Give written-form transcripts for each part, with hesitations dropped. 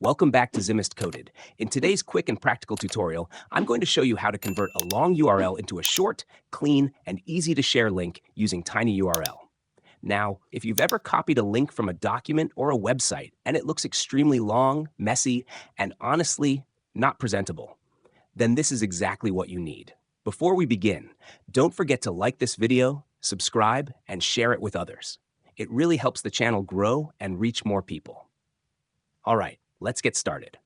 Welcome back to Zimist Coded. In today's quick and practical tutorial, I'm going to show you how to convert a long URL into a short, clean, and easy to share link using TinyURL. Now, if you've ever copied a link from a document or a website and it looks extremely long, messy, and honestly not presentable, then this is exactly what you need. Before we begin, don't forget to like this video, subscribe, and share it with others. It really helps the channel grow and reach more people. All right, let's get started.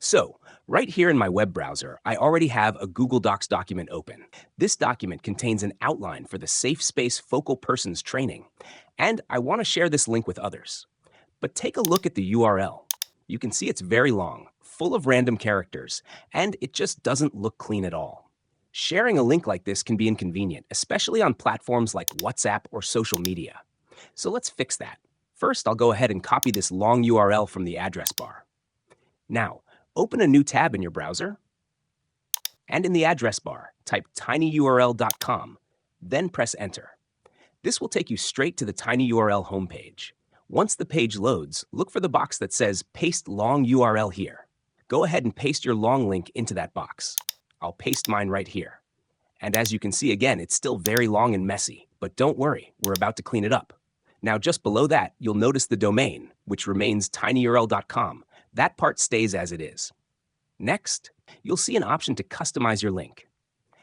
So, right here in my web browser, I already have a Google Docs document open. This document contains an outline for the Safe Space Focal Persons training, and I want to share this link with others. But take a look at the URL. You can see it's very long, full of random characters, and it just doesn't look clean at all. Sharing a link like this can be inconvenient, especially on platforms like WhatsApp or social media. So let's fix that. First, I'll go ahead and copy this long URL from the address bar. Now, open a new tab in your browser, and in the address bar, type tinyurl.com, then press enter. This will take you straight to the TinyURL homepage. Once the page loads, look for the box that says Paste Long URL here. Go ahead and paste your long link into that box. I'll paste mine right here. And as you can see again, it's still very long and messy, but don't worry, we're about to clean it up. Now just below that, you'll notice the domain, which remains tinyurl.com. That part stays as it is. Next, you'll see an option to customize your link.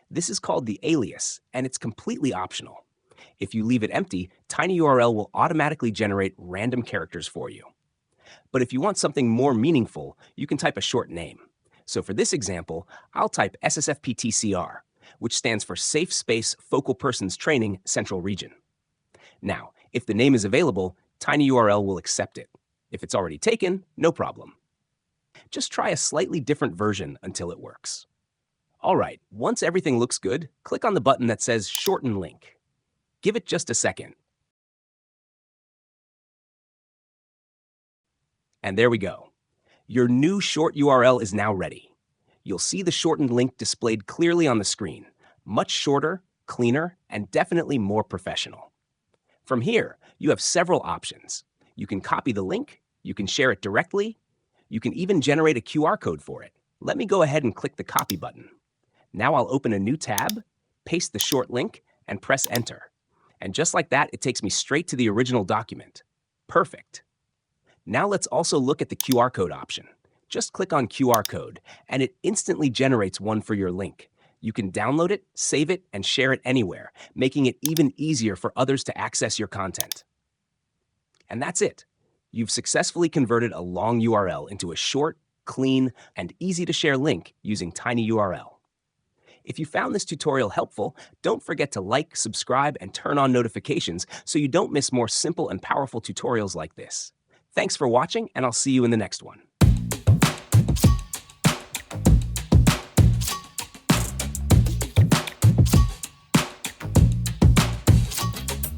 This is called the alias, and it's completely optional. If you leave it empty, TinyURL will automatically generate random characters for you. But if you want something more meaningful, you can type a short name. So for this example, I'll type SSFPTCR, which stands for Safe Space Focal Persons Training Central Region. Now, if the name is available, TinyURL will accept it. If it's already taken, no problem. Just try a slightly different version until it works. All right, once everything looks good, click on the button that says Shorten Link. Give it just a second. And there we go. Your new short URL is now ready. You'll see the shortened link displayed clearly on the screen, much shorter, cleaner, and definitely more professional. From here, you have several options. You can copy the link, you can share it directly, you can even generate a QR code for it. Let me go ahead and click the copy button. Now I'll open a new tab, paste the short link, and press enter. And just like that, it takes me straight to the original document. Perfect. Now let's also look at the QR code option. Just click on QR code, and it instantly generates one for your link. You can download it, save it, and share it anywhere, making it even easier for others to access your content. And that's it. You've successfully converted a long URL into a short, clean, and easy-to-share link using TinyURL. If you found this tutorial helpful, don't forget to like, subscribe, and turn on notifications so you don't miss more simple and powerful tutorials like this. Thanks for watching, and I'll see you in the next one.